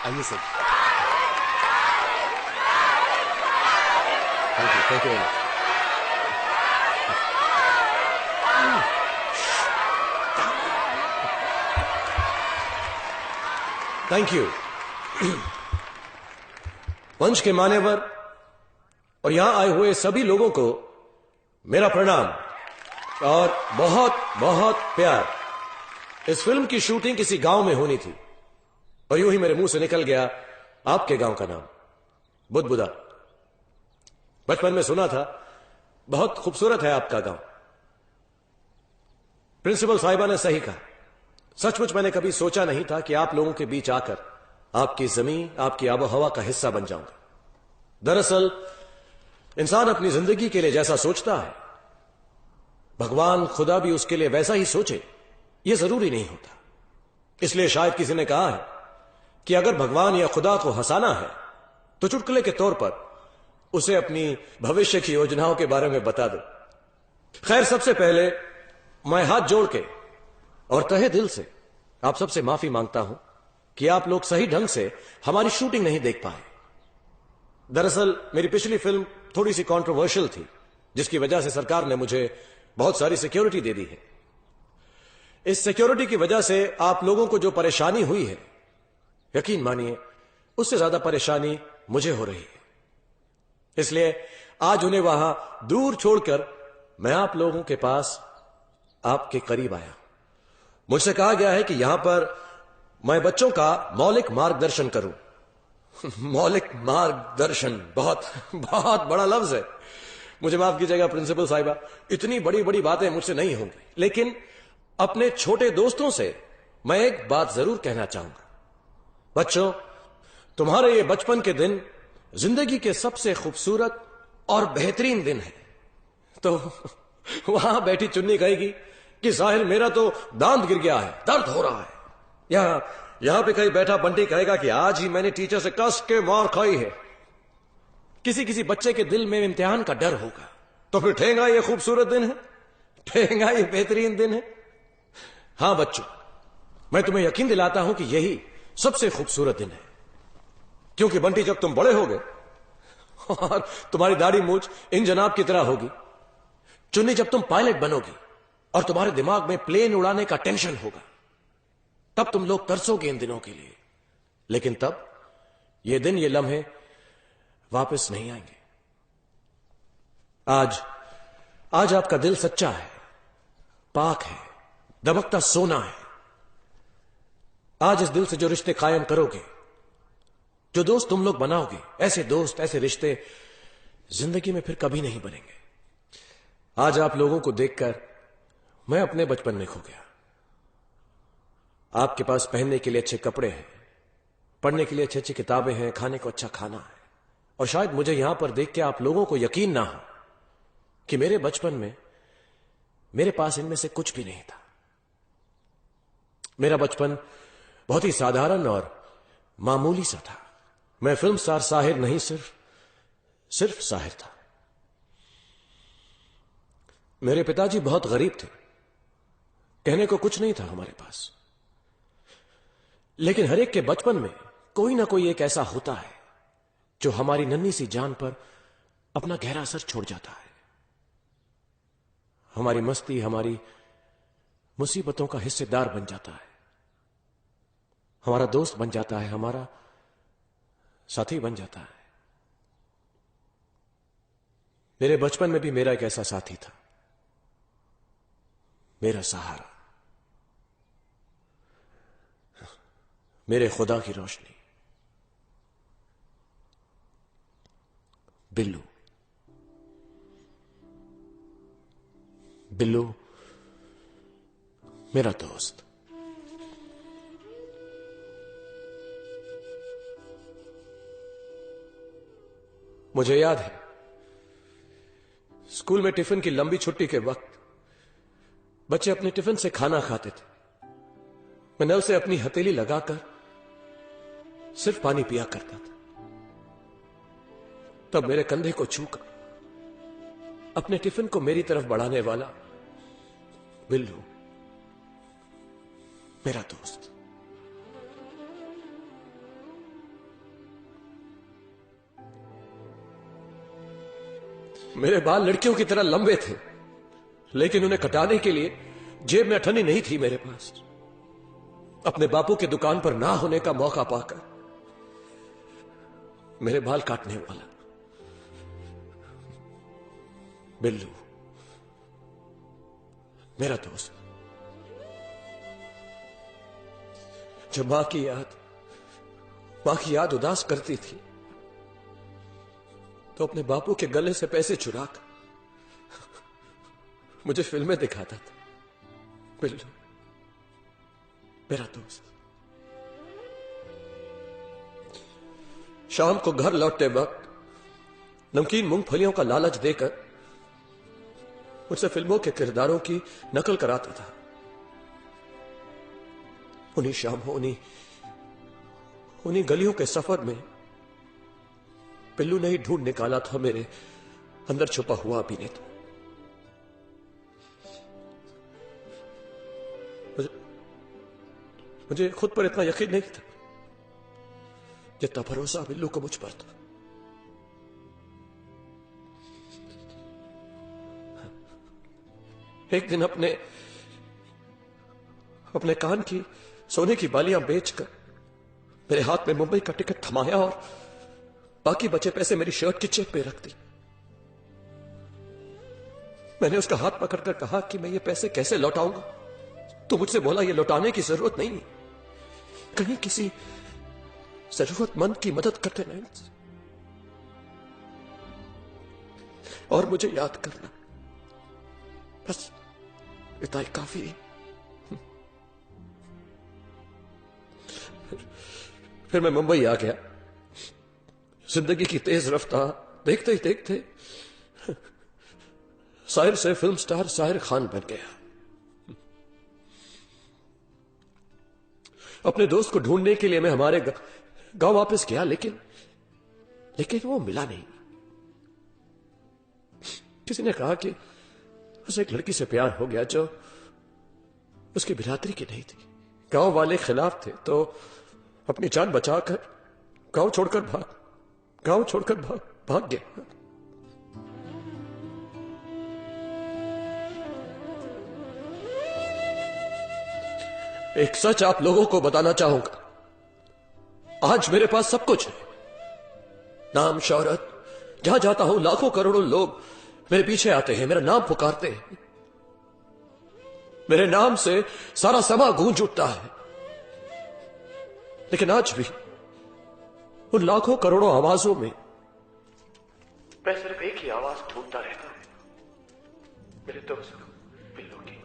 आइए sir. Thank you. Thank you. मंच के मान्यवर और यहां आए हुए सभी लोगों को मेरा प्रणाम और बहुत बहुत प्यार। इस फिल्म की शूटिंग किसी गांव में होनी थी और यूं ही मेरे मुंह से निकल गया आपके गांव का नाम, बुदबुदा। बचपन में सुना था बहुत खूबसूरत है आपका गांव। प्रिंसिपल साहिबा ने सही कहा। सचमुच मैंने कभी सोचा नहीं था कि आप लोगों के बीच आकर आपकी जमीन, आपकी आबोहवा का हिस्सा बन जाऊंगा। दरअसल इंसान अपनी जिंदगी के लिए जैसा सोचता है, भगवान खुदा भी उसके लिए वैसा ही सोचे, यह जरूरी नहीं होता। इसलिए शायद किसी ने कहा है कि अगर भगवान या खुदा को हंसाना है तो चुटकुले के तौर पर उसे अपनी भविष्य की योजनाओं के बारे में बता दो। खैर, सबसे पहले मैं हाथ जोड़ के और तहे दिल से आप सबसे माफी मांगता हूं कि आप लोग सही ढंग से हमारी शूटिंग नहीं देख पाए। दरअसल मेरी पिछली फिल्म थोड़ी सी कंट्रोवर्शियल थी, जिसकी वजह से सरकार ने मुझे बहुत सारी सिक्योरिटी दे दी है। इस सिक्योरिटी की वजह से आप लोगों को जो परेशानी हुई है, यकीन मानिए उससे ज्यादा परेशानी मुझे हो रही है। इसलिए आज उन्हें वहां दूर छोड़कर मैं आप लोगों के पास आपके करीब आया। मुझसे कहा गया है कि यहां पर मैं बच्चों का मौलिक मार्गदर्शन करूं। मौलिक मार्गदर्शन बहुत बहुत बड़ा लफ्ज है। मुझे माफ कीजिएगा प्रिंसिपल साहिबा, इतनी बड़ी बड़ी बातें मुझसे नहीं होंगी, लेकिन अपने छोटे दोस्तों से मैं एक बात जरूर कहना चाहूंगा। बच्चों, तुम्हारे ये बचपन के दिन जिंदगी के सबसे खूबसूरत और बेहतरीन दिन है। तो वहां बैठी चुन्नी कहेगी कि साहिल मेरा तो दांत गिर गया है, दर्द हो रहा है। यहां पे कहीं बैठा बंटी कहेगा कि आज ही मैंने टीचर से कस के मार खाई है। किसी किसी बच्चे के दिल में इम्तिहान का डर होगा। तो फिर ठेंगा ये खूबसूरत दिन है, ठेंगा ये बेहतरीन दिन है। हां बच्चों, मैं तुम्हें यकीन दिलाता हूं कि यही सबसे खूबसूरत दिन है। क्योंकि बंटी, जब तुम बड़े होगे और तुम्हारी दाढ़ी मूंछ इन जनाब की तरह होगी, चुन्नी जब तुम पायलट बनोगी और तुम्हारे दिमाग में प्लेन उड़ाने का टेंशन होगा, तब तुम लोग तरसोगे इन दिनों के लिए। लेकिन तब ये दिन, ये लम्हे वापस नहीं आएंगे। आज आपका दिल सच्चा है, पाक है, दमकता सोना है। आज इस दिल से जो रिश्ते कायम करोगे, जो दोस्त तुम लोग बनाओगे, ऐसे दोस्त, ऐसे रिश्ते जिंदगी में फिर कभी नहीं बनेंगे। आज आप लोगों को देखकर मैं अपने बचपन में खो गया। आपके पास पहनने के लिए अच्छे कपड़े हैं, पढ़ने के लिए अच्छी अच्छी किताबें हैं, खाने को अच्छा खाना है। और शायद मुझे यहां पर देख के आप लोगों को यकीन ना हो कि मेरे बचपन में मेरे पास इनमें से कुछ भी नहीं था। मेरा बचपन बहुत ही साधारण और मामूली सा था। मैं फिल्म स्टार साहिर नहीं, सिर्फ साहिर था। मेरे पिताजी बहुत गरीब थे, कहने को कुछ नहीं था हमारे पास। लेकिन हर एक के बचपन में कोई ना कोई एक ऐसा होता है जो हमारी नन्ही सी जान पर अपना गहरा असर छोड़ जाता है। हमारी मस्ती, हमारी मुसीबतों का हिस्सेदार बन जाता है, हमारा दोस्त बन जाता है, हमारा साथी बन जाता है। मेरे बचपन में भी मेरा एक ऐसा साथी था, मेरा सहारा, मेरे खुदा की रोशनी, बिल्लू। बिल्लू मेरा दोस्त। मुझे याद है स्कूल में टिफिन की लंबी छुट्टी के वक्त बच्चे अपने टिफिन से खाना खाते थे। मैं नल से अपनी हथेली लगाकर सिर्फ पानी पिया करता था। तब मेरे कंधे को छूकर अपने टिफिन को मेरी तरफ बढ़ाने वाला बिल्लू मेरा दोस्त। मेरे बाल लड़कियों की तरह लंबे थे, लेकिन उन्हें कटाने के लिए जेब में अठन्नी नहीं थी मेरे पास। अपने बापू की दुकान पर ना होने का मौका पाकर मेरे बाल काटने वाला बिल्लू मेरा दोस्त, जब मां की याद उदास करती थी तो अपने बापू के गले से पैसे चुराकर मुझे फिल्में दिखाता था। बिल्लू मेरा दोस्त। शाम को घर लौटते वक्त नमकीन मूंगफलियों का लालच देकर मुझसे फिल्मों के किरदारों की नकल कराता था। उन्हीं शामों, उन्हीं गलियों के सफर में पिल्लू ने ही ढूंढ निकाला था मेरे अंदर छुपा हुआ अभिनेता। मुझे खुद पर इतना यकीन नहीं था जितना भरोसा बिल्लू को मुझ पर था। एक दिन अपने कान की सोने की बालियां बेचकर मेरे हाथ में मुंबई का टिकट थमाया और बाकी बचे पैसे मेरी शर्ट की जेब पे रख दी। मैंने उसका हाथ पकड़कर कहा कि मैं ये पैसे कैसे लौटाऊंगा। तो मुझसे बोला, ये लौटाने की जरूरत नहीं, कहीं किसी जरूरतमंद की मदद करते नहीं और मुझे याद करना, बस इतना ही काफी। फिर मैं मुंबई आ गया। जिंदगी की तेज रफ्तार देखते ही देखते साहिर से फिल्म स्टार साहिर खान बन गया। अपने दोस्त को ढूंढने के लिए मैं हमारे गांव वापस गया, लेकिन वो मिला नहीं। किसी ने कहा कि उसे एक लड़की से प्यार हो गया जो उसकी बिरादरी की नहीं थी। गांव वाले खिलाफ थे तो अपनी जान बचाकर गांव छोड़कर भाग गया। एक सच आप लोगों को बताना चाहूंगा, आज मेरे पास सब कुछ है, नाम शौहरत। जहां जाता हूं लाखों करोड़ों लोग मेरे पीछे आते हैं, मेरा नाम पुकारते हैं, मेरे नाम से सारा समा गूंज उठता है। लेकिन आज भी उन लाखों करोड़ों आवाजों में मैं सिर्फ एक ही आवाज ढूंढता रहता हूं, मेरे दोस्त बिल्लू की।